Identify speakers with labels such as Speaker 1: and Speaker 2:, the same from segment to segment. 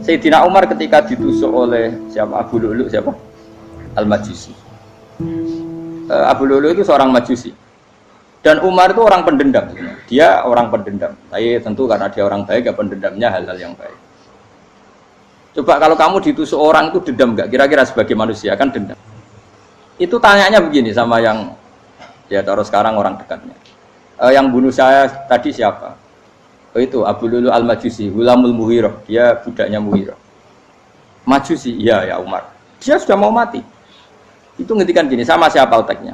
Speaker 1: Sayyidina Umar ketika ditusuk oleh siapa Abu Lu'lu siapa? Al-Majusi. Abu Lu'lu itu seorang Majusi. Dan Umar itu orang pendendam. Dia orang pendendam. Tapi tentu karena dia orang baik, ya pendendamnya hal-hal yang baik. Coba kalau kamu ditusuk orang itu dendam nggak? Kira-kira sebagai manusia kan dendam. Itu tanyanya begini sama yang ya taruh sekarang orang dekatnya. Yang bunuh saya tadi siapa? Oh itu Abu Lu'lu Al-Majusi, Gulamul Mughirah. Dia budaknya Mughirah. Majusi, iya ya Umar. Dia sudah mau mati. Itu ngetikan gini, sama siapa alteknya?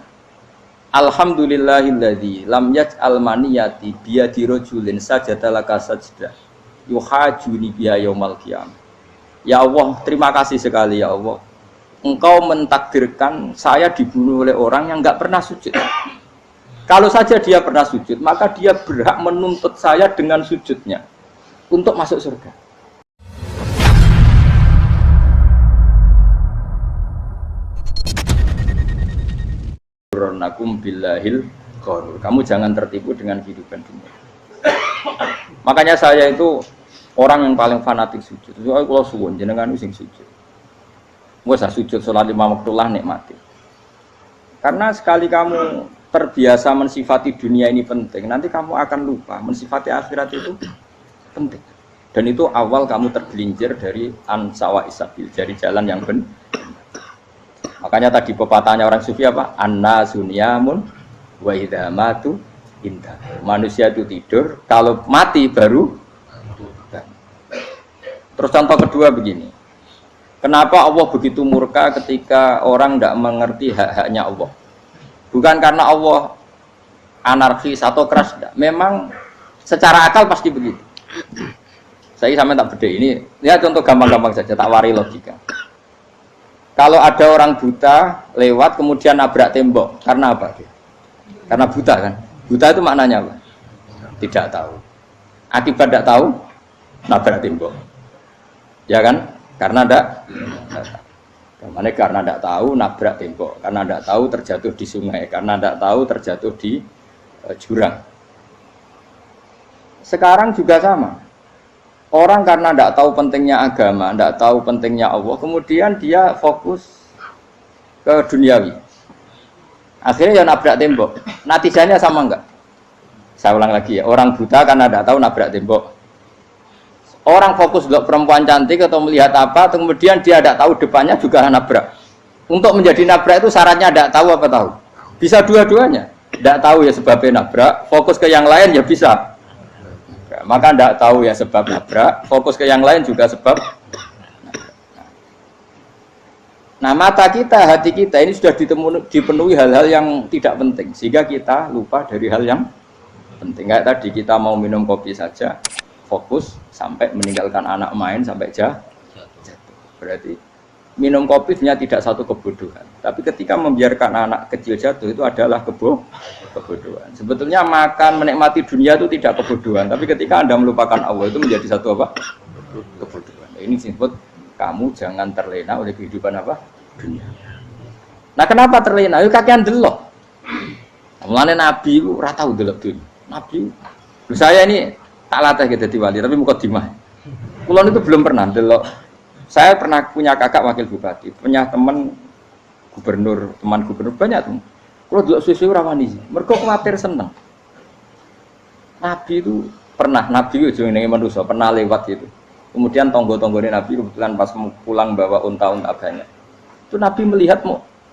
Speaker 1: Alhamdulillahilladzi lam yaj'al maniyati biyadi rajulin sajadalaka sajdah yuhajuni biha yaumal qiyamah. Ya Allah, terima kasih sekali ya Allah. Engkau mentakdirkan saya dibunuh oleh orang yang enggak pernah sujud. Kalau saja dia pernah sujud, maka dia berhak menuntut saya dengan sujudnya untuk masuk surga. Kamu jangan tertipu dengan kehidupan dunia. Makanya saya itu orang yang paling fanatik sujud. Soalnya kalau suwun jenengan sing sujud. Wes sujud salat lima waktullah nikmati. Karena sekali kamu terbiasa mensifati dunia ini penting, nanti kamu akan lupa mensifati akhirat itu penting. Dan itu awal kamu tergelincir dari ansawa isabil, dari jalan yang benar. Makanya tadi pepatahnya orang sufi apa? An-nasunyamun wa idza matu indah. Manusia itu tidur, kalau mati baru. Terus contoh kedua begini. Kenapa Allah begitu murka ketika orang tidak mengerti hak-haknya Allah? Bukan karena Allah anarkis atau keras, tidak. Memang secara akal pasti begitu. Saya sampai tak beda ini. Lihat contoh gampang-gampang saja, tak wari logika. Kalau ada orang buta lewat kemudian nabrak tembok, karena apa? Karena buta kan? Buta itu maknanya apa? Tidak tahu. Akibat tidak tahu, nabrak tembok. Ya kan? Karena tidak karena tidak tahu nabrak tembok, karena tidak tahu terjatuh di sungai, karena tidak tahu terjatuh di jurang. Sekarang juga sama. Orang karena tidak tahu pentingnya agama, tidak tahu pentingnya Allah, kemudian dia fokus ke duniawi. Akhirnya ya nabrak tembok. Natijanya sama enggak? Saya ulang lagi ya, orang buta karena tidak tahu nabrak tembok. Orang fokus untuk perempuan cantik atau melihat apa, kemudian dia tidak tahu depannya juga nabrak. Untuk menjadi nabrak itu syaratnya tidak tahu apa tahu? Bisa dua-duanya. Tidak tahu ya sebabnya nabrak, fokus ke yang lain ya bisa. Maka tidak tahu ya sebab nabrak, fokus ke yang lain juga sebab. Nah mata kita, hati kita ini sudah dipenuhi hal-hal yang tidak penting, sehingga kita lupa dari hal yang penting. Kayak tadi kita mau minum kopi saja, fokus sampai meninggalkan anak main sampai jatuh. Berarti minum kopi sebenarnya tidak satu kebodohan, tapi ketika membiarkan anak kecil jatuh itu adalah kebodohan. Sebetulnya makan menikmati dunia itu tidak kebodohan, tapi ketika Anda melupakan Allah itu menjadi satu apa? Kebodohan. Ini disebut kamu jangan terlena oleh kehidupan apa? Dunia. Nah kenapa terlena? Itu kakean delok. Mulane Nabi itu ora tau delok dunia. Nabi, saya ini tak latih gitu di wali, tapi mukadimah. Kulon itu belum pernah delok. Saya pernah punya kakak wakil bupati, punya teman gubernur banyak tuh. Kalau delok susu rawani, mereka khawatir seneng. Nabi itu pernah, Nabi itu jenenge manusia pernah lewat gitu. Kemudian tonggo-tonggone Nabi kebetulan pas pulang bawa unta-unta banyak. Itu Nabi melihat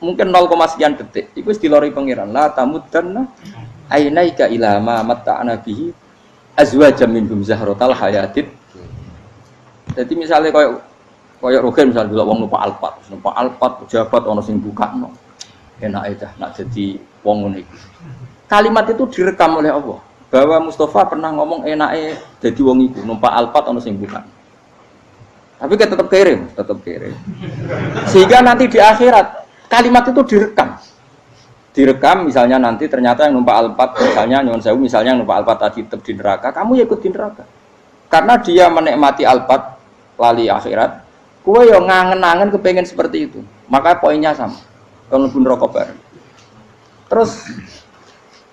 Speaker 1: mungkin 0, sekian detik. Itu dilori pangeran. La tamuddanna ainaika ila ma matta'na bihi azwajam minhum zahratal hayatid. Jadi misalnya kayak Rogen misalnya dulu wong numpak Alphard pejabat ono sing bukakno. Enak aja nak jadi wong ngono iku. Kalimat itu direkam oleh Allah bahwa Mustafa pernah ngomong enake jadi wong iku numpak Alphard ono sing bukakno. Tapi kan tetap kirim. Sehingga nanti di akhirat kalimat itu direkam misalnya nanti ternyata yang numpak Alphard misalnya nyuwun sewu misalnya yang numpak Alphard tadi tetap di neraka, kamu ya ikut di neraka. Karena dia menikmati Alphard lali akhirat, kowe yo ngangen-angen kepengen seperti itu. Maka poinnya sama. Kalau pun rokok bareng. Terus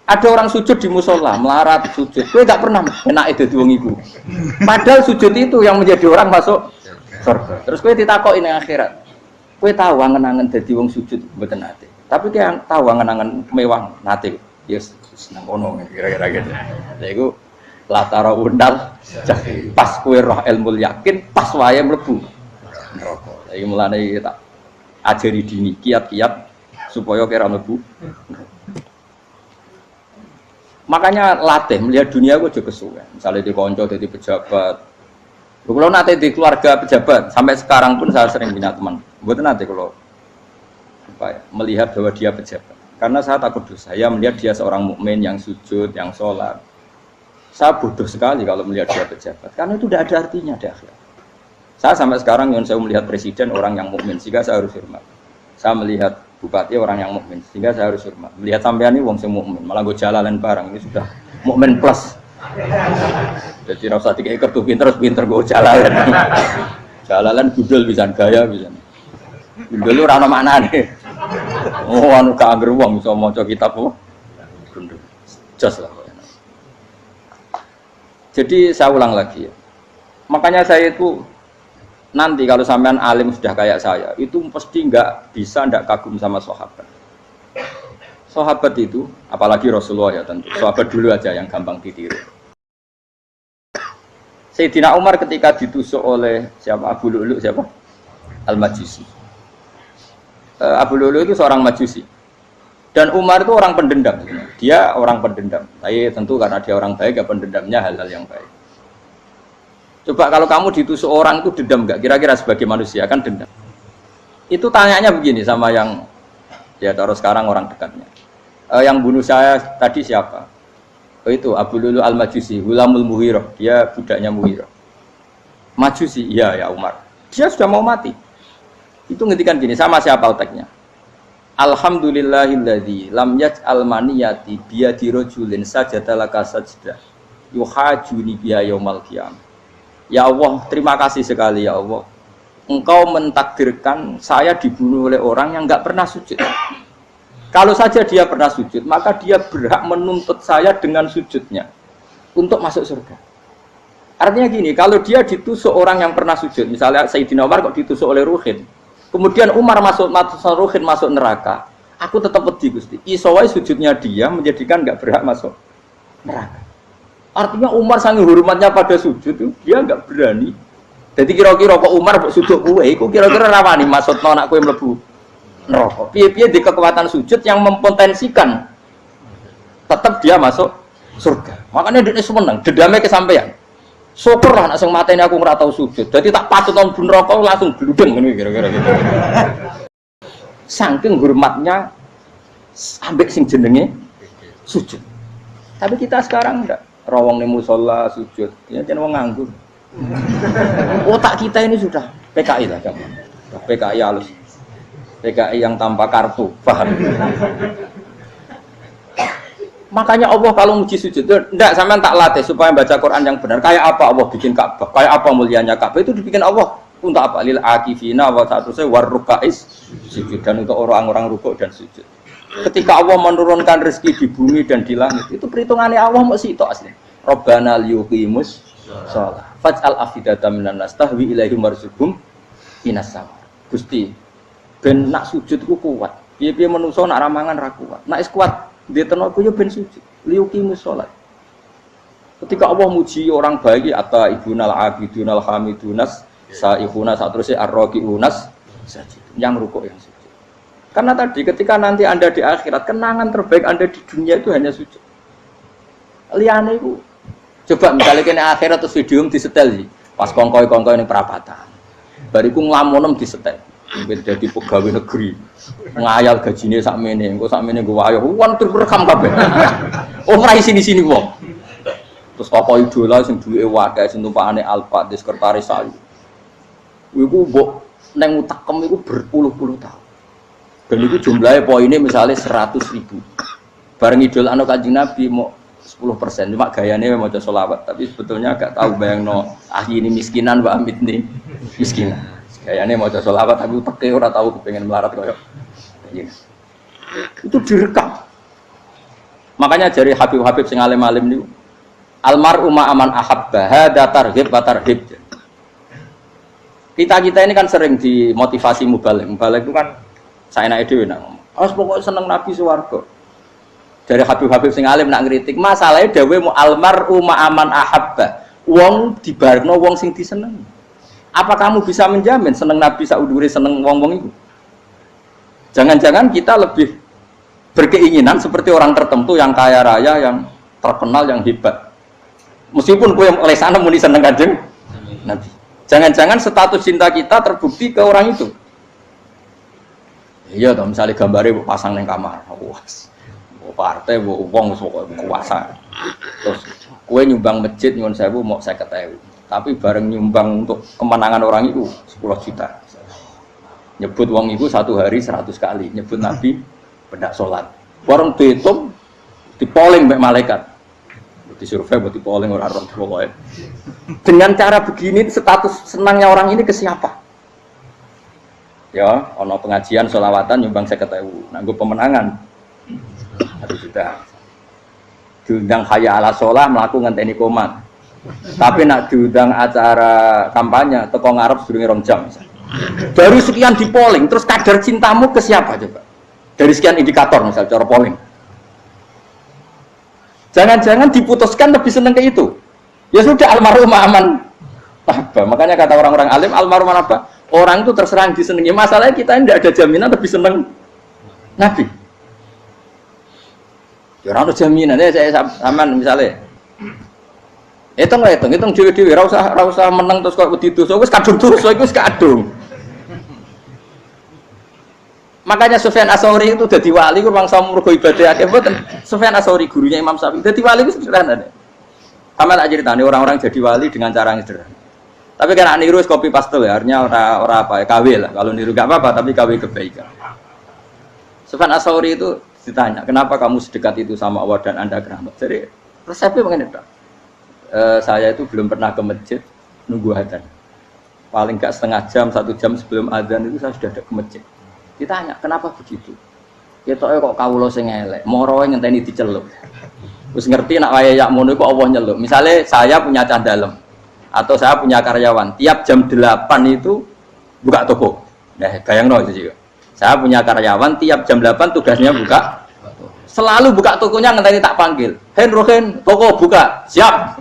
Speaker 1: ada orang sujud di musola, melarat sujud. Kowe enggak pernah enake dadi wong iku. Padahal sujud itu yang menjadi orang masuk surga. Terus kowe ditakoki ning akhirat. Kowe tahu angen-angen dadi wong sujud mboten nate. Tapi kowe tahu angen-angen mewah nate. Ya seneng ngono kira-kira gitu. Lha iku latara undal pas kowe roh ilmu yakin pas wae mlebu neraka. Iki mulane tak ajari dini kiat-kiat supaya kira mlebu. Makanya latih melihat dunia gue juga kesuwen. Misalnya di konco jadi pejabat. Kalau nanti di keluarga pejabat sampai sekarang pun saya sering punya teman. Buat nanti kalau melihat bahwa dia pejabat. Karena saya takut dosa. Saya melihat dia seorang mukmin yang sujud, yang sholat. Saya bodoh sekali kalau melihat dia pejabat. Karena itu tidak ada artinya di akhirat. Saya sampai sekarang yang saya melihat presiden orang yang mukmin, sehingga saya harus hormat. Saya melihat bupati orang yang mukmin, sehingga saya harus hormat. Melihat sampean ini wong sing mukmin, malah gue jalalan barang ini sudah mukmin plus. Jadi rasa tiga ekor tuh pinter gue jalalan. Jalalan gudul bisa gaya bisa. Gudul lu rano mana nih? Oh anu kagak wong bisa mau kitab apa? Gudul. Jos lah. Jadi saya ulang lagi ya. Makanya saya itu nanti kalau sampean alim sudah kayak saya, itu pasti nggak kagum sama sahabat. Sahabat itu, apalagi Rasulullah ya tentu. Sahabat dulu aja yang gampang ditiru. Sayyidina Umar ketika ditusuk oleh siapa Abu Lu'lu siapa? Al-Majusi. Abu Lu'lu itu seorang Majusi. Dan Umar itu orang pendendam. Dia orang pendendam. Tapi tentu karena dia orang baik, ya pendendamnya hal-hal yang baik. Coba kalau kamu ditusuk orang itu dendam nggak? Kira-kira sebagai manusia kan dendam. Itu tanyanya begini sama yang ya taruh sekarang orang dekatnya. Yang bunuh saya tadi siapa? Itu Abu Lulu Al-Majusi, Hulamul Muhirah. Dia budaknya Muhirah. Majusi, iya ya Umar. Dia sudah mau mati. Itu ngetikan gini, sama siapa otaknya? Alhamdulillahilladzi lam yaj'al maniyati biyadi rajulin sajadalaka sajdah yuhajuni biha yaumal qiyamah. Ya Allah, terima kasih sekali ya Allah. Engkau mentakdirkan saya dibunuh oleh orang yang nggak pernah sujud. Kalau saja dia pernah sujud, maka dia berhak menuntut saya dengan sujudnya untuk masuk surga. Artinya gini, kalau dia ditusuk orang yang pernah sujud, misalnya Sayyidina Umar kok ditusuk oleh Ruhin, kemudian Umar masuk Ruhin masuk neraka, aku tetap pedih Gusti. Isowai sujudnya dia menjadikan nggak berhak masuk neraka. Artinya Umar sangat hormatnya pada sujud itu dia nggak berani. Jadi kira-kira kok Umar sujud kue, kok kira-kira rawani maksud anak kue mlebu neraka. Piye-piye di kekuatan sujud yang mempotensikan tetap dia masuk surga. Makanya dia seneng, dendamnya kesampaian. Syukurlah anak sing mateni aku ora tau sujud. Jadi tak patut nang neraka langsung gludeng ngene kira-kira gitu. Saking hormatnya ambek sing jenenge sujud. Tapi kita sekarang enggak. Rawang ning musala sujud, ya jeneng wong nganggur. Otak kita ini sudah PKI lah kamu. PKI halus. PKI yang tanpa kartu, paham? Makanya Allah kalau muji sujud, enggak sampean tak latih supaya baca Quran yang benar. Kayak apa Allah bikin Ka'bah? Kayak apa mulianya Ka'bah? Itu dibikin Allah untuk apa? Lil akifina wa satusai warrukais sujud, dan untuk orang-orang rukuk dan sujud. Ketika Allah menurunkan rezeki di bumi dan di langit, itu perhitungannya Allah masih itu asli. Rabbana liyuqimus shalah faj'al afidatan minan nas tahwi ilaihim warzuqhum minas sama. Gusti, ben nak sujud ku kuat. Piye-piye menungso nak ramangan ra kuat. Nak is kuat di tenaga yo ben sujud. Liyuqimus shalah. Ketika Allah muji orang baik, atta ibunal abidunal hamidunas saihuna satrusé arraqiunas sajid. Yang rukuk yang sujud. Karena tadi ketika nanti Anda di akhirat, kenangan terbaik Anda di dunia itu hanya sujud. Liane itu, coba misalnya kena akhirat terus video disetel sih, pas kongkoi ini perapatan, bariku ngelamonem disetel, jadi pegawai negeri, ngayal gajinya sakmene, engko sakmene gue ayo, wan terus rekam kabeh, oh rai sini wong, terus tokoh idola sing duwe wakai, sing tumpakane Alphard, di sekretaris saya, iku mbok neng utakem iku berpuluh-puluh tahun. Dan itu jumlahnya poinnya misalnya 100.000. Bareng idol anu Kanjeng Nabi mau 10%, cuma gayanya mau sholawat, tapi sebetulnya agak tahu bayangno ini miskinan Mbak Amit nih miskinan. Gayanya mau sholawat tapi teke ora tahu kepengen melarat koyo. Itu direkam. Makanya dari Habib-habib sing alim-alim niku almar'u ma aman ahabba hada targhib wa tarhib. Kita ini kan sering dimotivasi mubalik. Mubalik itu kan saya naik dewe nak ngomong. Pokoknya seneng Nabi swarga. Dari Habib-habib sing alim nak ngritik, masalahnya dewe mu almaru ma'aman ahabba. Wong dibarno wong sing diseneng. Apa kamu bisa menjamin seneng Nabi saudure seneng wong-wong itu? Jangan-jangan kita lebih berkeinginan seperti orang tertentu yang kaya raya, yang terkenal, yang hebat. Meskipun kue oleh sana muni seneng Kanjeng Nabi. Jangan-jangan status cinta kita terbukti ke orang itu. Iya toh, misalnya gambarnya pasang neng kamar, wah, partai, wong kuasa. Terus kue nyumbang masjid nyuwun sewu mau 50.000. Tapi bareng nyumbang untuk kemenangan orang itu 10 juta. Nyebut wong itu satu hari 100 kali. Nyebut Nabi pendak sholat. Warung dihitung, dipoling mbek malaikat. Disurvei buat dipoling orang pokoknya. Dengan cara begini status senangnya orang ini ke siapa? Ya, ono pengajian sholawatan nyumbang 50.000. Nanggo pemenangan 1 juta. Diundang hayya ala sholah melakukan ngenteni komat. Tapi nak diundang acara kampanye teko ngarep sedurunge 2 jam misalnya. Baru sekian di polling, terus kadar cintamu ke siapa coba? Dari sekian indikator misalnya cara polling. Jangan-jangan diputuskan lebih seneng ke itu. Ya sudah almarhum aman. Apa? Makanya kata orang-orang alim almarhum apa? Orang itu terserah disenangi. Masalahnya kita tidak ada jaminan lebih seneng Nabi. Ya orang ada jaminan ya saya aman misalnya. Hitung dewi-dewi, rasa menang terus kok wedi dosa, wis kadung dosa iku wis kadung. Makanya Sufyan Ats-Tsauri itu dadi wali ku bangsa mergo ibadah akeh mboten. Sufyan Ats-Tsauri gurunya Imam Syafi'i. Dadi wali ku sederhana. Sama tak ceritane orang-orang jadi wali dengan cara yang sederhana. Tapi kan niru wis copy paste ya, artinya ora apa ya, KW lah. Kalau niru enggak apa-apa, tapi KW kebaikan. Sufyan Ats-Tsauri itu ditanya, "Kenapa kamu sedekat itu sama Allah dan Anda keramat?" Jadi resepnya begini, Pak. Saya itu belum pernah ke masjid nunggu adzan. Paling enggak setengah jam, 1 jam sebelum adzan itu saya sudah ada ke masjid. Ditanya, kenapa begitu? Ketoke kok kawula sing elek, moro ngenteni dicelup. Wis ngerti nak waya yak mono iku Allah nyelup. Misale saya punya cah dalem atau saya punya karyawan, tiap jam 8 itu buka toko. Nah, bayangno itu juga. Saya punya karyawan tiap jam 8 tugasnya buka. Selalu buka tokonya ngenteni tak panggil. Hen Rohen, toko buka, siap.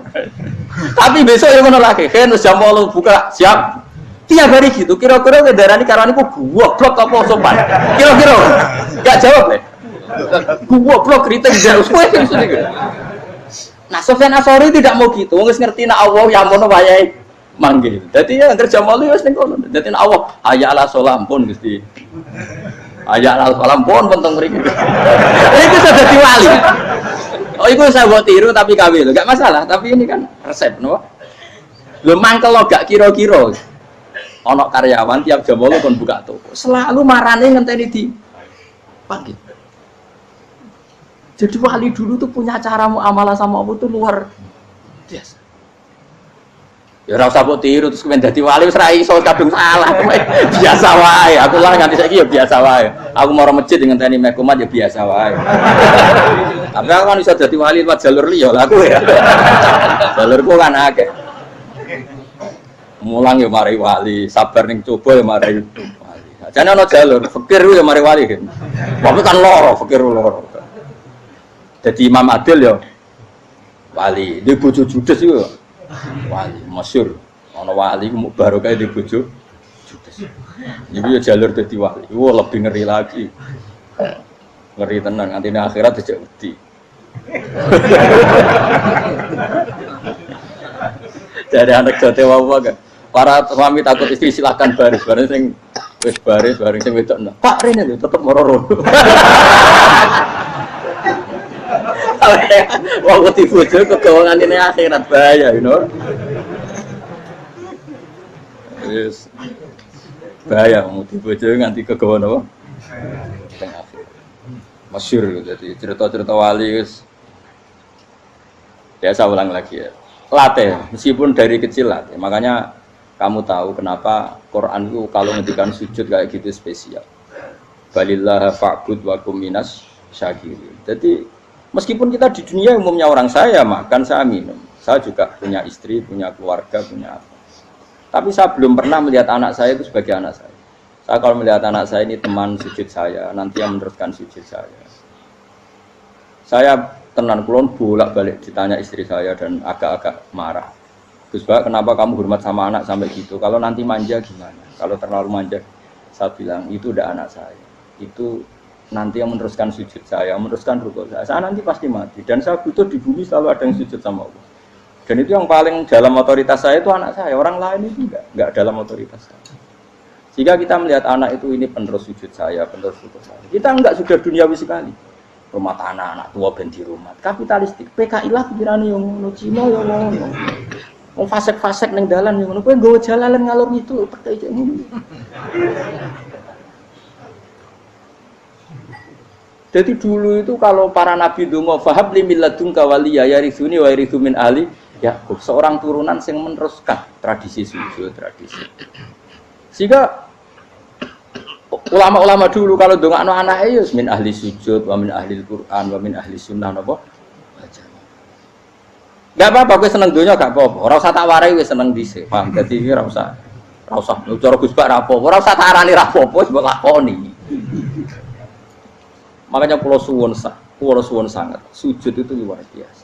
Speaker 1: Tapi besok ya ngono lagi, hen jam 8 buka, siap. Tiap hari gitu, kira-kira kendaraan karena ini kok goblok apa sopan? Kira-kira enggak jawab ya? Goblok kritik jauh gitu. Nah, Sufyan Ats-Tsauri tidak mau gitu. Wong wis ngerti nek Allah yang mono wayahe manggil. Dadi ya kerja malu wis ning kono. Dadi nek Allah hayya ala sholah pun Gusti. Hayya ala sholah pun penting mriki. Iku sudah dadi wali. Oh, iku saya buat tiru tapi kawin. Enggak masalah, tapi ini kan resep, no? Lho mangkel lo gak kira-kira. Ono karyawan tiap jam 8 kon buka toko. Selalu marane ngenteni di panggil. Jadi wali dulu tuh punya cara muamalah sama Allah tuh luar biasa. Ya ora usah mbok tiru terus kemen dadi wali wis ra iso kadung salah. Biasa wae. Aku lah nganti saiki ya biasa wae. Aku mau masjid ngenteni mek kumat ya biasa wae. Tapi aku kan iso dadi wali lewat jalur liya lah aku ya. Jalurku kan akeh. Mulang ya mari wali, sabar ning coba ya mari wali. Jane ana jalur, fikir ya mari wali. Tapi kan loro, fikir loro. Jadi Imam Adil ya wali, di bojo judes itu wali, masyhur. Ana wali ku barokah di bojo judes. Iki ya jalur dadi wali. Wah, lebih ngeri lagi. Ngeri tenan nganti ning akhirat dijak wedi. Jadi anak jote wae kan. Para suami takut istri silakan baris sing wis baris sing wedok. Pak rene lho tetep mororo. Wong wedi bojo kegawangan ini akhirat bahaya, you know. Yes. Bahaya wedi bojo nganti kegawan apa? Teng akhirat. Masyhur jadi cerita-cerita wali wis. Biasa ulang lagi ya. Latih, meskipun dari kecil latih. Makanya kamu tahu kenapa Quran itu kalau ngendikan sujud kayak gitu spesial. Balillah fa'bud wa kum minas syakirin. Jadi meskipun kita di dunia umumnya orang saya makan, saya minum. Saya juga punya istri, punya keluarga, punya apa. Tapi saya belum pernah melihat anak saya itu sebagai anak saya. Saya kalau melihat anak saya ini teman sujud saya, nanti yang meneruskan sujud saya. Saya tenan kulon bolak-balik ditanya istri saya dan agak-agak marah. Gus Bak, kenapa kamu hormat sama anak sampai gitu? Kalau nanti manja gimana? Kalau terlalu manja, saya bilang itu udah anak saya. Itu nanti yang meneruskan sujud saya, meneruskan rukuk saya. Saya nanti pasti mati. Dan saya butuh di bumi selalu ada yang sujud sama Allah. Dan itu yang paling dalam otoritas saya itu anak saya. Orang lain itu enggak dalam otoritas saya. Jika kita melihat anak itu ini penerus sujud saya, penerus rukuk saya. Kita enggak sudah duniawi sekali. Rumah tanah, anak tua ben di rumah. Kapitalistik. PKI lah pikirannya yang ngono, Cina yang ngono. Mau fasek-fasek neng dalan yang ngono. Kowe nggawa jalalan ngalor itu percaya ngono. Jadi dulu itu kalau para nabi donga fahab li milladunka waliya yarithuni wa yarithu min ahli Yakub, seorang turunan yang meneruskan tradisi sujud, tradisi. Sehingga ulama-ulama dulu kalau dongakno anake ya min ahli sujud, wa min ahli Al-Qur'an, wa min ahli sunnah napa? Enggak apa-apa kowe seneng donya gak apa-apa. Ora usah tak warai wis seneng dhisik. Paham? Dadi iki ora usah cara Gus Bak ra apa-apa. Ora usah tak arani ra apa-apa wis mbok lakoni. Makanya pulau suwon sangat. Sujud itu luar biasa.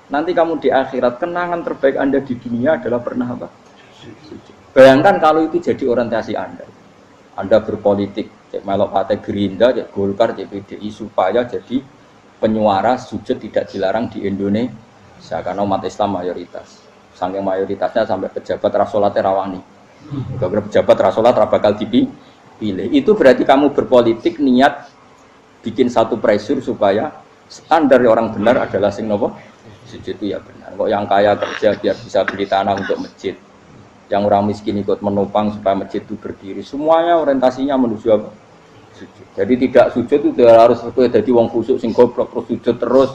Speaker 1: Nanti kamu di akhirat, kenangan terbaik Anda di dunia adalah pernah apa? Sujud. Bayangkan kalau itu jadi orientasi Anda. Anda berpolitik, cek melok partai Gerindra, cek Golkar, cek PDI supaya jadi penyuara sujud tidak dilarang di Indonesia karena umat Islam mayoritas. Saking mayoritasnya sampai pejabat rasolatnya rawani. Beberapa pejabat rasolat bakal dipilih. Itu berarti kamu berpolitik niat bikin satu pressure supaya standar orang benar adalah sing nopo sujud itu ya benar. Kok yang kaya kerja biar bisa beli tanah untuk masjid, yang orang miskin ikut menopang supaya masjid itu berdiri. Semuanya orientasinya menuju apa? Sujud. Jadi tidak sujud itu harus jadi wong khusuk sing goblok terus sujud terus.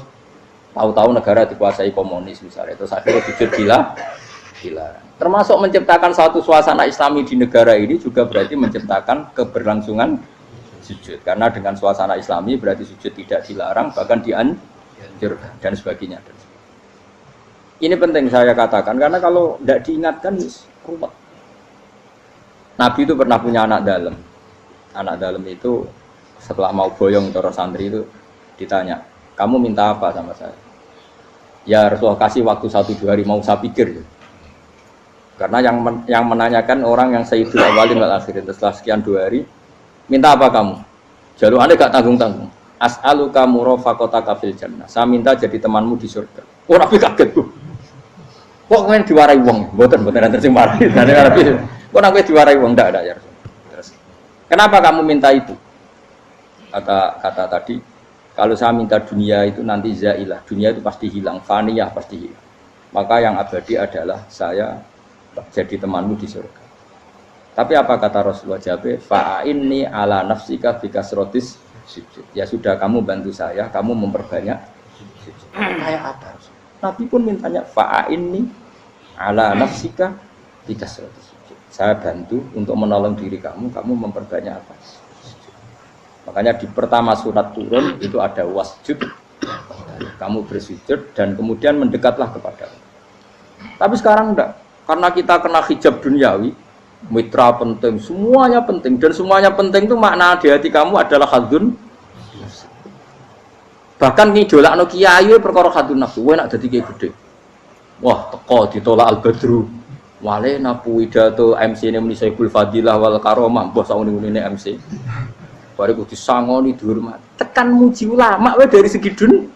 Speaker 1: Tahu-tahu negara dikuasai komunis misalnya, terus akhirnya sujud dilarang. Termasuk menciptakan satu suasana Islami di negara ini juga berarti menciptakan keberlangsungan sujud. Karena dengan suasana Islami berarti sujud tidak dilarang, bahkan dianjurkan dan sebagainya. Ini penting saya katakan karena kalau tidak diingatkan ruwet. Nabi itu pernah punya anak dalam. Anak dalam itu setelah mau boyong cara santri itu ditanya, kamu minta apa sama saya? Ya Rasulullah kasih waktu 1-2 hari mau saya pikir. Karena yang menanyakan orang yang sayyidul awalin wal akhirin setelah sekian 2 hari, minta apa kamu? Jalur Anda gak tanggung-tanggung. As'aluka murafaqataka fil jannah. Saya minta jadi temanmu di surga. Oh Nabi kaget tuh. Kok kalian diwarai wong? Mboten nanti sing marahi. Kok Nabi diwarai wong ndak ada ya. Terus. Kenapa kamu minta itu? Kata tadi, kalau saya minta dunia itu nanti zailah. Dunia itu pasti hilang, faniyah pasti hilang. Maka yang abadi adalah saya jadi temanmu di surga. Tapi apa kata Rasulullah Jabe? Fa'inni ala nafsika bikasrotis sujud. Ya sudah kamu bantu saya, kamu memperbanyak sujud. Kayak apa? Nabi pun mintanya fa'inni ala nafsika bikasrotis sujud. Saya bantu untuk menolong diri kamu, kamu memperbanyak apa? Sujud. Makanya di pertama surat turun itu ada wasjud. Kamu bersujud dan kemudian mendekatlah kepada Allah. Tapi sekarang enggak. Karena kita kena hijab duniawi, mitra penting, semuanya penting dan semuanya penting itu makna di hati kamu adalah hadun. Bahkan ngidolakno kiai perkara hadun nafsu, kowe nak dadi kiai gede. Wah, teko ditolak Al-Badru. Wale napu pidato MC-ne muni Saiful Fadilah wal Karomah, mbah sauni-unine MC. Bariku disangoni dihormat. Tekan muji ulama wae dari segi dun.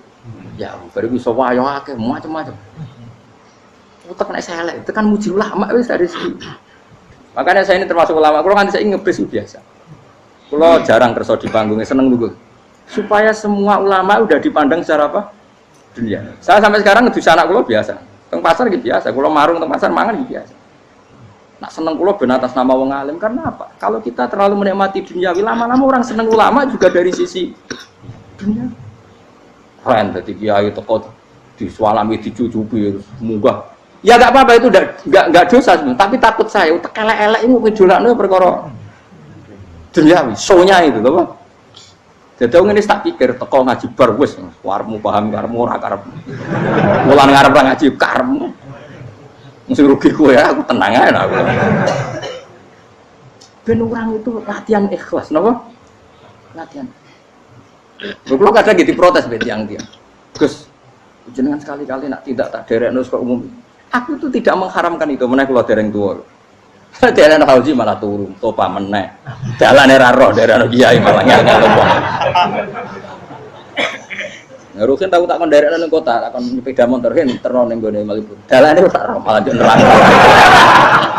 Speaker 1: Ya, bariku iso wayo akeh macam-macam. Utek nek selek, tekan muji ulama wis dari segi. Makanya saya ini termasuk ulama, kalau kan saya ngebis biasa. Kalau jarang kerso di panggungnya, seneng dulu. Supaya semua ulama udah dipandang secara apa? Dunia. Saya sampai sekarang ngedus anak kulo biasa. Teng pasar gitu biasa. Kulo marung teng pasar mangan gitu biasa. Nak seneng kulo ben atas nama wong alim karena apa? Kalau kita terlalu menikmati dunia, lama-lama orang seneng ulama juga dari sisi dunia. Keren, jadi kiai teko disualami dicucupi munggah. Ya enggak apa-apa itu enggak dosa sebenarnya, tapi takut saya utek elek-elek ini ngidolakno perkara duniawi, show-nya itu lho, Pak. Jadi ngene tak pikir teko ngaji bar wis karepmu paham karepmu ora karep. Mulan ngarep ngaji karepmu. Mesti rugi kowe ya, aku tenang aja aku. Ben orang itu latihan ikhlas, napa? Latihan. Kalau kadang gitu protes be tiang-tiang. Gus, jenengan sekali-kali nak tidak tak derekno kok umum. Aku itu tidak mengharamkan itu, meneh kula dereng tuwa. Dereng haji malah turun, topa meneh. Dalane ra roh, dereng kiai malah ngel-ngel topa. Rukin tahu tak mendarat nang kota, tak kon sepeda motor kan terno ning gone Malibu. Dalane ora roh malah yo neraka.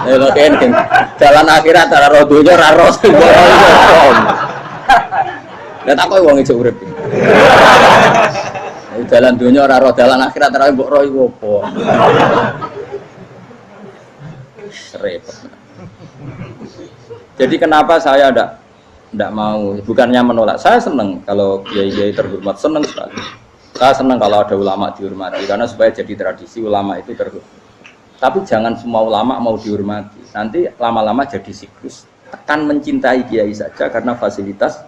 Speaker 1: Lha kan jalan akhirat ora roh donya ora roh. Lah tak kowe wong ijo urip. Jalan donya ora roh, jalan akhirat ora mbok roh iku apa. Repot. Jadi kenapa saya tidak mau, bukannya menolak, saya senang kalau kiai-kiai terhormat, senang sekali. Saya senang kalau ada ulama dihormati, karena supaya jadi tradisi ulama itu terhormat. Tapi jangan semua ulama mau dihormati, nanti lama-lama jadi siklus. Tekan mencintai kiai saja karena fasilitas.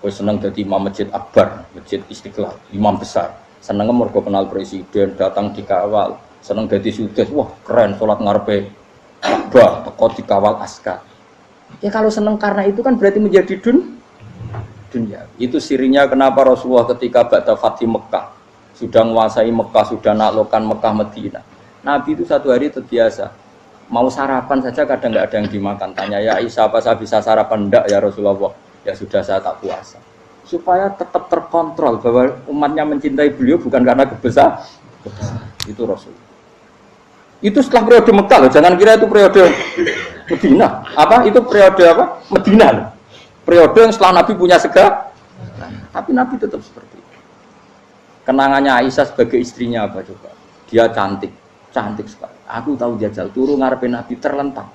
Speaker 1: Gue senang jadi imam masjid akbar, masjid Istiqlal, imam besar. Senang mergo kenal presiden, datang dikawal. Senang jadi sudes, wah keren, sholat ngarepe Ka'bah, teko dikawal askar. Ya kalau senang karena itu kan berarti menjadi dunia. Itu sirinya kenapa Rasulullah ketika ba'da Fathi Mekah sudah menguasai Mekah, sudah naklukkan Mekah Madinah. Nabi itu satu hari terbiasa mau sarapan saja kadang nggak ada yang dimakan. Tanya ya Aisyah, apa saya bisa sarapan? Enggak ya Rasulullah. Ya sudah saya tak puasa. Supaya tetap terkontrol bahwa umatnya mencintai beliau bukan karena kebesaran. Itu Rasul. Itu setelah periode Mekah loh, jangan kira itu periode Medina. Apa? Itu periode apa? Medina loh. Periode yang setelah Nabi punya segala. Tapi Nabi tetap seperti itu. Kenangannya Aisyah sebagai istrinya apa coba? Dia cantik, cantik sekali. Aku tahu jajal turun ngarepin Nabi terlentang.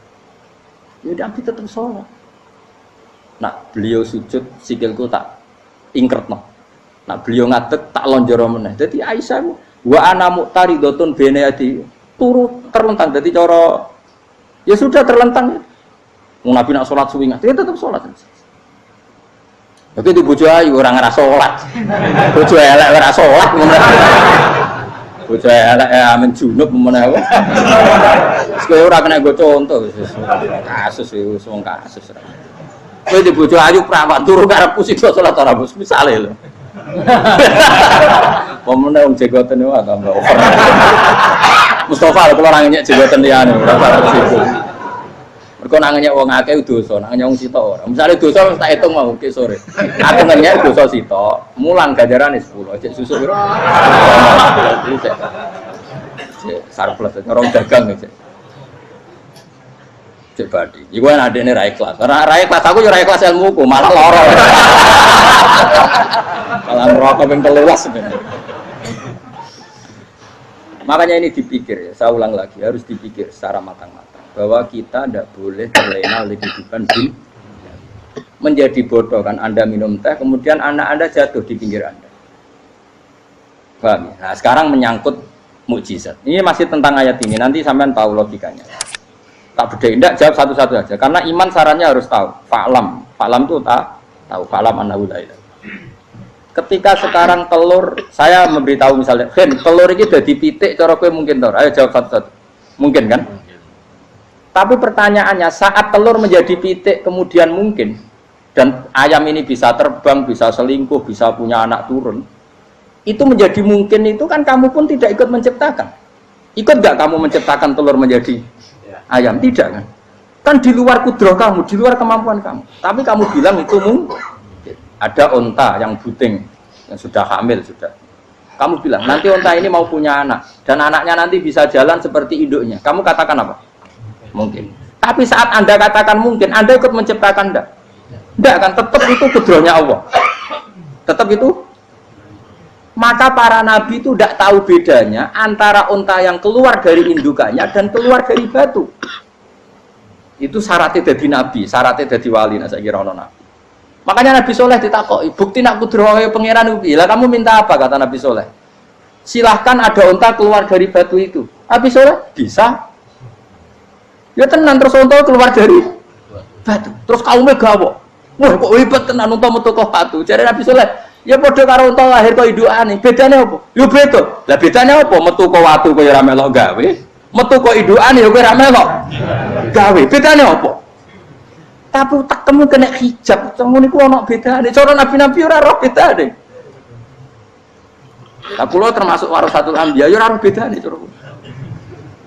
Speaker 1: Ya Nabi tetap sholat. Nah beliau sujud sikilku tak ingkret no. Nah beliau ngadeg tak lonjoro meneh. Jadi Aisyah wa ana muqtaridotun bene adi turu terlentang. Jadi cara ya sudah terlentang. Mau Nabi nak sholat suwi dia tetap sholat. Begitu bojo ayu orang ngerasa sholat. Bojo elek ora sholat. Bojo elek amen junub menawa. Kowe ora kena go contoh kasus wis wong kasus. Kowe di bojo ayu prawan turu karepku sik sholat ora bos misale lho. Pemene wong jegoten wae tambah over. Mustafa kalau orang nyek jenggoten liyane ora parah situ. Mergo nang nyek wong akeh dosa, nang nyek wong sitok ora. Misale dosa wis tak hitung mau ke sore. Aku nyek dosa sitok, mulang ganjarane 10, cek susu piro? Cek surplus nyorong dagang cek. Cek badi. Iku ana adene ra ikhlas. Ora ikhlas aku yo ra ikhlas ilmuku, malah lara. Malah ngerokok ping 13 sebenarnya. Makanya ini dipikir ya, saya ulang lagi, harus dipikir secara matang-matang bahwa kita tidak boleh terlena oleh kehidupan dunia. Menjadi bodoh kan Anda minum teh, kemudian anak Anda jatuh di pinggir Anda. Paham? Nah, sekarang menyangkut mukjizat. Ini masih tentang ayat ini, nanti sampean tahu logikanya. Tak beda, tidak jawab satu-satu aja, karena iman sarannya harus tahu. Fa'lam, fa'lam itu tak tahu. Fa'lam annahu la ilaha. Ketika sekarang telur, saya memberitahu misalnya, Hen, telur ini udah dipitik, cara kowe mungkin tor. Ayo jawab satu-satu. Mungkin kan? Tapi pertanyaannya, saat telur menjadi pitik kemudian mungkin, dan ayam ini bisa terbang, bisa selingkuh, bisa punya anak turun, itu menjadi mungkin itu kan kamu pun tidak ikut menciptakan. Ikut gak kamu menciptakan telur menjadi ayam? Tidak kan? Kan di luar kudrah kamu, di luar kemampuan kamu. Tapi kamu bilang itu mungkin. Ada onta yang buting, yang sudah hamil sudah. Kamu bilang nanti onta ini mau punya anak dan anaknya nanti bisa jalan seperti induknya. Kamu katakan apa? Mungkin. Tapi saat Anda katakan mungkin, Anda ikut menciptakan enggak? Enggak kan? Tetap itu kudrahnya Allah. Tetap itu. Maka para nabi itu tidak tahu bedanya antara onta yang keluar dari indukannya dan keluar dari batu. Itu syaratnya jadi nabi, syaratnya jadi wali. Nah, saya kira ono nabi. Makanya Nabi Soleh ditakoki, bukti nak kudrah pangeran ubi. Lah kamu minta apa kata Nabi Soleh? Silahkan ada unta keluar dari batu itu. Nabi Soleh bisa. Ya tenan terus unta keluar dari batu. Terus kaumnya gawok. Wah kok hebat tenan unta metu kok batu. Jadi Nabi Soleh, Ya padha karo unta lahir kok indukane. Bedane apa? Yo beda. Lah bedane apa? Metu kok watu kok ora melok gawe. Metu kok indukane yo ora melok gawe. Bedane apa? Tapi utekmu kena hijab. Ngono niku ana bedane. Cara nabi-nabi ora roh bedane. Lah kula termasuk warasatul anbiya yo ora roh bedane cara.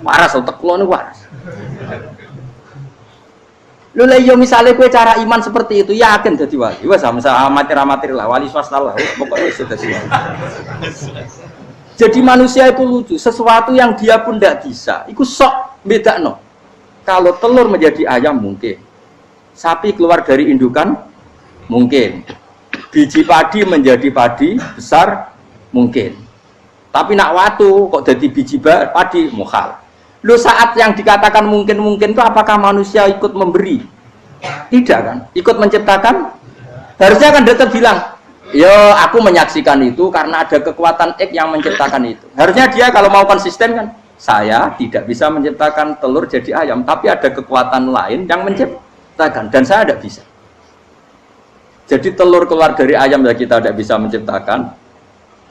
Speaker 1: Waras utek kula niku waras. Lho lah yo misale kowe cara iman seperti itu yakin dadi wali. Wes sama amatir-amatir lah wali swasta lah. Pokoknya wis dadi wali. Jadi manusia itu lucu, sesuatu yang dia pun tidak bisa. Iku sok bedakno. Kalau telur menjadi ayam mungkin. Sapi keluar dari indukan mungkin. Biji padi menjadi padi besar mungkin. Tapi nak watu kok jadi biji padi mukhal. Lu saat yang dikatakan mungkin-mungkin itu apakah manusia ikut memberi? Tidak kan? Ikut menciptakan? Harusnya kan tetap bilang, yo aku menyaksikan itu karena ada kekuatan X yang menciptakan itu. Harusnya dia kalau mau konsisten kan, saya tidak bisa menciptakan telur jadi ayam, tapi ada kekuatan lain yang menciptakan dan saya tidak bisa. Jadi telur keluar dari ayam ya kita tidak bisa menciptakan.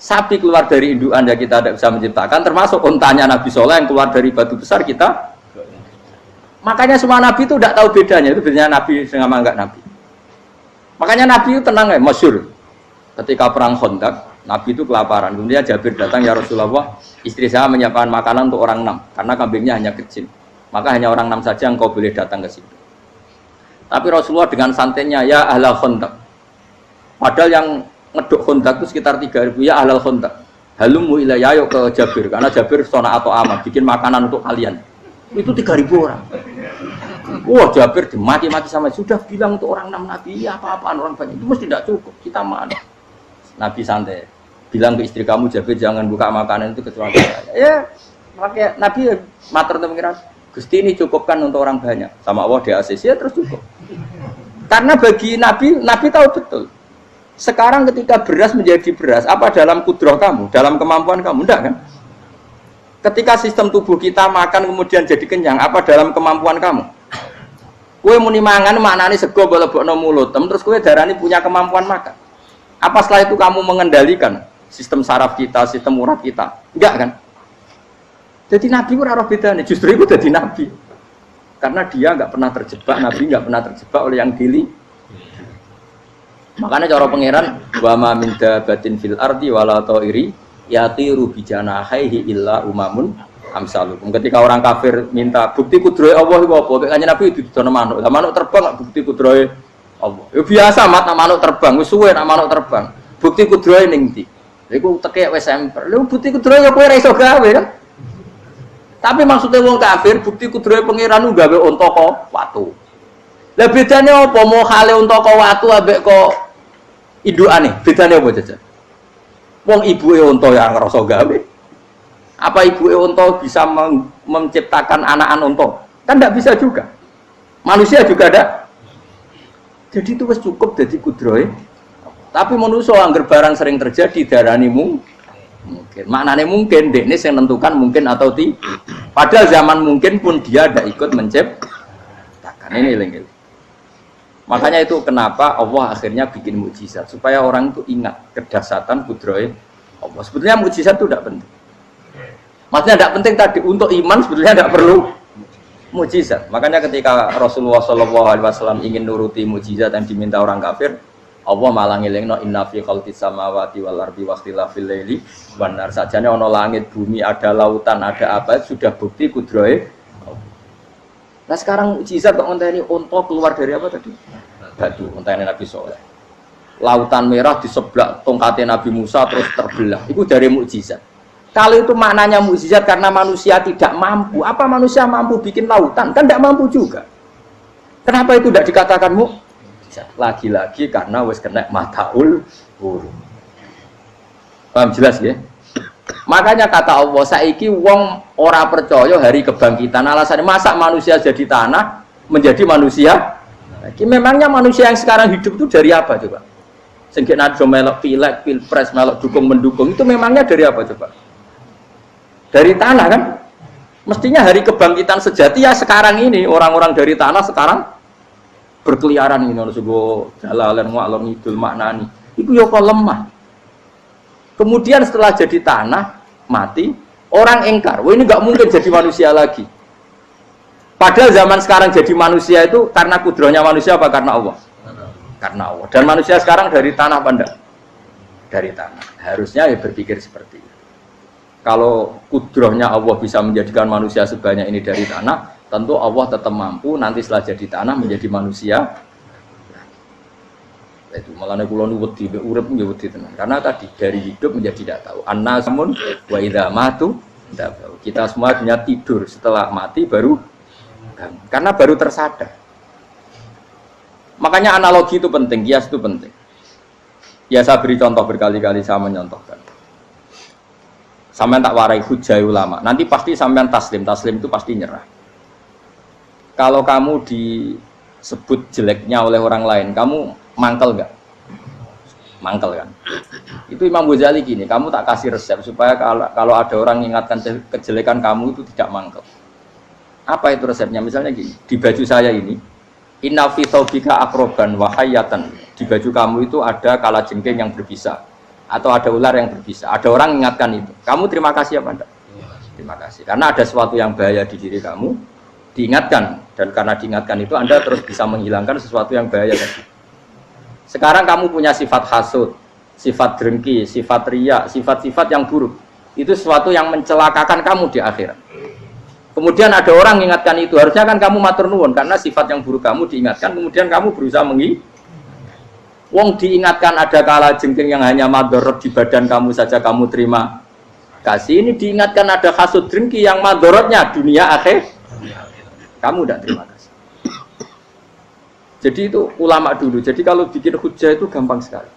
Speaker 1: Sapi keluar dari indukan ya kita tidak bisa menciptakan, termasuk untanya Nabi Soleh yang keluar dari batu besar kita. Makanya semua Nabi itu tidak tahu bedanya, itu bedanya Nabi sama enggak Nabi. Makanya Nabi itu tenang ya, masyhur. Ketika perang Khandaq, Nabi itu kelaparan. Kemudian Jabir datang, ya Rasulullah, istri saya menyiapkan makanan untuk orang 6, karena kambingnya hanya kecil. Maka hanya orang 6 saja yang kau boleh datang ke situ. Tapi Rasulullah dengan santainya, ya ahlal Khandaq. Padahal yang ngeduk Khandaq itu sekitar 3.000, ya ahlal Khandaq. Halumu ilayya, ayo ke Jabir, karena Jabir sona atau amat, bikin makanan untuk kalian. Itu 3.000 orang. Wah, Jabir dimaki-maki sama, sudah bilang untuk orang 6 Nabi, ya apa-apaan orang banyak, itu mesti tidak cukup, kita mana. Nabi santai, bilang ke istri kamu, Jabir jangan buka makanan itu kecuali saya. Ya, pakai Nabi matur untuk pengiran, Gusti ini cukupkan untuk orang banyak, sama Allah di ACC ya terus cukup. Karena bagi Nabi, Nabi tahu betul. Sekarang ketika beras menjadi beras, apa dalam kudrah kamu, dalam kemampuan kamu, enggak kan? Ketika sistem tubuh kita makan kemudian jadi kenyang, apa dalam kemampuan kamu? Kue muni mangan maknane sego bolebokno mulut, terus kue darani punya kemampuan makan. Apa setelah itu kamu mengendalikan sistem saraf kita, sistem urat kita? Enggak kan? Jadi Nabi ora roh bedane, justru itu jadi Nabi. Karena dia enggak pernah terjebak, Nabi enggak pernah terjebak oleh yang dili. Makanya cara pangeran wa ma min dabatin fil ardi wala ta'iri yatiru bijanahihi illa umamun amsalukum. Ketika orang kafir minta bukti kudrohe Allah iku apa? Kanjeng Nabi didono manuk. Lah manuk terbang bukti kudrohe Allah. Ya biasa mat manuk terbang, wis suwe nak manuk terbang. Bukti kudrohe ning ndi? Lha iku tekek wis semper. Lha bukti kudrohe ya kowe ora iso gawe kan? Tapi maksudnya wong kafir bukti kudrohe pangeran gawe unta kok watu. Lah bedane apa? Mau khale unta kok watu ambek kok indukane? Bedane apa jajan? Wong ibuke unta yang ngrasa gawe. Apa ibuke unta bisa menciptakan anak-anak unta? Kan tidak bisa juga. Manusia juga ada. Jadi itu wis cukup dadi kudrohe. Tapi manusia angger barang sering terjadi darani mungkin. Maknane mungkin dekne sing nentukan mungkin atau tidak. Padahal zaman mungkin pun dia tidak ikut menciptakan. Ini lagi. Makanya itu kenapa Allah akhirnya bikin mukjizat supaya orang itu ingat kedahsyatan kudrohe Allah. Sebetulnya mukjizat itu tidak penting. Maksudnya tidak penting tadi untuk iman sebetulnya tidak perlu mukjizat. Makanya ketika Rasulullah SAW ingin nuruti mukjizat yang diminta orang kafir, Allah malah ngelingno inna fi khalqis samawati wal ardi wakhtilafil laili wan nar. Sajane ana langit, bumi, ada lautan, ada apa sudah bukti kudrohe. Nah sekarang mukjizat kok ngenteni unta keluar dari apa tadi? Batu, ngenteni Nabi Soleh. Lautan merah di sebelah tongkatnya Nabi Musa terus terbelah. Itu dari mukjizat. Kalau itu maknanya mukjizat karena manusia tidak mampu. Apa manusia mampu bikin lautan? Kan tidak mampu juga. Kenapa itu tidak dikatakan mukjizat? Lagi-lagi karena wis kena mataul huruf. Paham jelas ya? Makanya kata Allah, saiki wong ora percaya hari kebangkitan. Alasannya masa manusia jadi tanah menjadi manusia? Memangnya manusia yang sekarang hidup itu dari apa coba? Sehingga nado melok pilek, pilpres, melok dukung mendukung itu memangnya dari apa coba? Dari tanah kan? Mestinya hari kebangkitan sejati ya sekarang ini orang-orang dari tanah sekarang berkeliaran ini harus go jalalan ngalor ngidul maknani. Iku yo kok lemah. Kemudian setelah jadi tanah, mati, orang engkar. Wah ini nggak mungkin jadi manusia lagi. Padahal zaman sekarang jadi manusia itu karena kudrohnya manusia apa karena Allah? Karena Allah. Dan manusia sekarang dari tanah benda. Dari tanah. Harusnya ya berpikir seperti itu. Kalau kudrohnya Allah bisa menjadikan manusia sebanyak ini dari tanah, tentu Allah tetap mampu nanti setelah jadi tanah menjadi manusia. Itu malah kula nu wedi urip nggih wedi tenan. Karena tadi dari hidup menjadi tidak tahu. Annasamun wa idza matu tahu. Kita semua hanya tidur, setelah mati baru karena baru tersadar. Makanya analogi itu penting, kias itu penting. Ya saya beri contoh berkali-kali, saya menyontohkan. Sampean tak warai hujah ulama. Nanti pasti sampean taslim itu pasti nyerah. Kalau kamu disebut jeleknya oleh orang lain, kamu mangkel nggak? Mangkel kan? Itu Imam Ghazali gini, kamu tak kasih resep supaya kalau ada orang mengingatkan kejelekan kamu itu tidak mangkel. Apa itu resepnya? Misalnya gini, di baju saya ini, inna fi thawbika akroban wa hayatan. Di baju kamu itu ada kalajengking yang berbisa, atau ada ular yang berbisa. Ada orang mengingatkan itu. Kamu terima kasih apa enggak? Terima kasih. Karena ada sesuatu yang bahaya di diri kamu, diingatkan. Dan karena diingatkan itu Anda terus bisa menghilangkan sesuatu yang bahaya tadi. Sekarang kamu punya sifat hasud, sifat dengki, sifat riya, sifat-sifat yang buruk. Itu sesuatu yang mencelakakan kamu di akhirat. Kemudian ada orang mengingatkan itu, harusnya kan kamu matur nuwun karena sifat yang buruk kamu diingatkan, kemudian kamu berusaha wong diingatkan ada kalajengking yang hanya madorot di badan kamu saja kamu terima kasih. Ini diingatkan ada hasud dengki yang madorotnya dunia akhir, kamu tidak terima kasih. Jadi itu ulama dulu. Jadi kalau bikin hujah itu gampang sekali.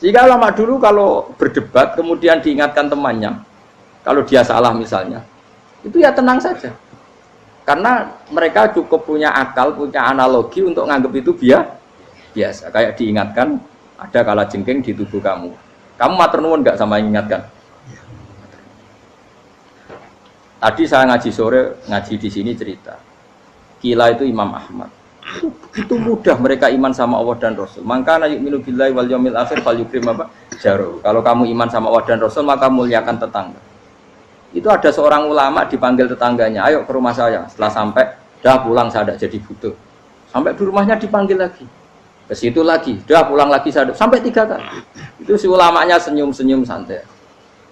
Speaker 1: Jika ulama dulu kalau berdebat kemudian diingatkan temannya, kalau dia salah misalnya, itu ya tenang saja. Karena mereka cukup punya akal, punya analogi untuk nganggap itu biasa. Kayak diingatkan ada kalajengking di tubuh kamu. Kamu matur nuwun enggak sama yang ingatkan? Tadi saya ngaji sore, ngaji di sini cerita. Kila itu Imam Ahmad. Itu mudah mereka iman sama Allah dan Rasul. Maka na yu'minu billahi wal yaumil akhir falyukrim apa? Jaru. Kalau kamu iman sama Allah dan Rasul maka muliakan tetangga. Itu ada seorang ulama dipanggil tetangganya, ayo ke rumah saya. Setelah sampai, dah pulang saya tidak jadi butuh. Sampai di rumahnya dipanggil lagi. Ke situ lagi, dah pulang lagi saya sampai 3 kali. Itu si ulamanya senyum-senyum santai.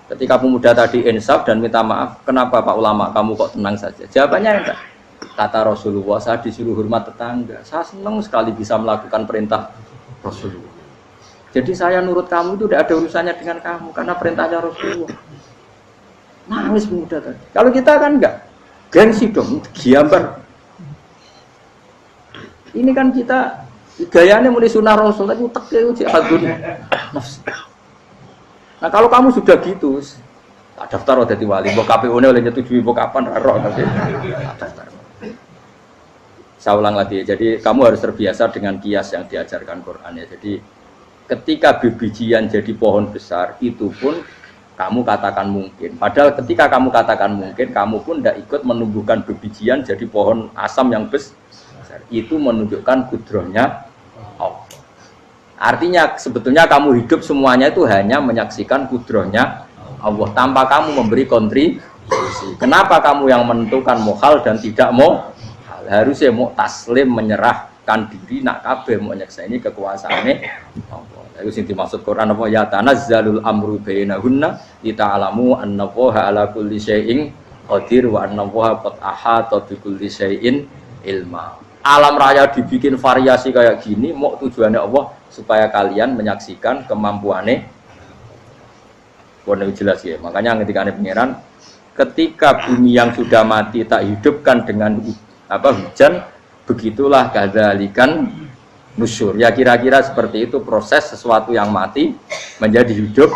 Speaker 1: Ketika pemuda tadi insaf dan minta maaf, kenapa Pak Ulama kamu kok tenang saja? Jawabannya enggak. Kata Rasulullah, saya disuruh hormat tetangga. Saya senang sekali bisa melakukan perintah Rasulullah. Jadi saya nurut kamu itu tidak ada urusannya dengan kamu karena perintahnya Rasulullah. Nangis pemuda tadi. Kalau kita kan enggak, gengsi dong, giambar. Ini kan kita gayanya mulai sunnah Rasul, tapi utek itu jihadun nafsi. Nah kalau kamu sudah gitu, tak daftar jadi wali, mbok KPU-ne oleh nyetujui mbok kapan roh tapi daftar. Saya ulang lagi, jadi kamu harus terbiasa dengan kias yang diajarkan Quran ya. Jadi ketika bijian jadi pohon besar, itu pun kamu katakan mungkin. Padahal ketika kamu katakan mungkin, kamu pun tidak ikut menumbuhkan bijian jadi pohon asam yang besar. Itu menunjukkan kudrohnya Allah. Artinya sebetulnya kamu hidup semuanya itu hanya menyaksikan kudrohnya Allah tanpa kamu memberi kontribusi. Kenapa kamu yang menentukan mohal dan tidak mau? Harusnya mau taslim menyerahkan diri nak kabeh mau nyekseni kekuasaane Allah. Itu sing dimaksud Quran apa ya tanazzalul amru bainahunna lita'lamu annallaha ala kulli syai'in qadir wa annallaha qad ahata bi kulli syai'in ilma. Alam raya dibikin variasi kayak gini mau tujuannya Allah supaya kalian menyaksikan kemampuannya. Boleh jelas ya. Makanya ketika ada pangeran, ketika bumi yang sudah mati tak hidupkan dengan hujan, begitulah kadzalikan nusyur. Ya kira-kira seperti itu proses sesuatu yang mati menjadi hidup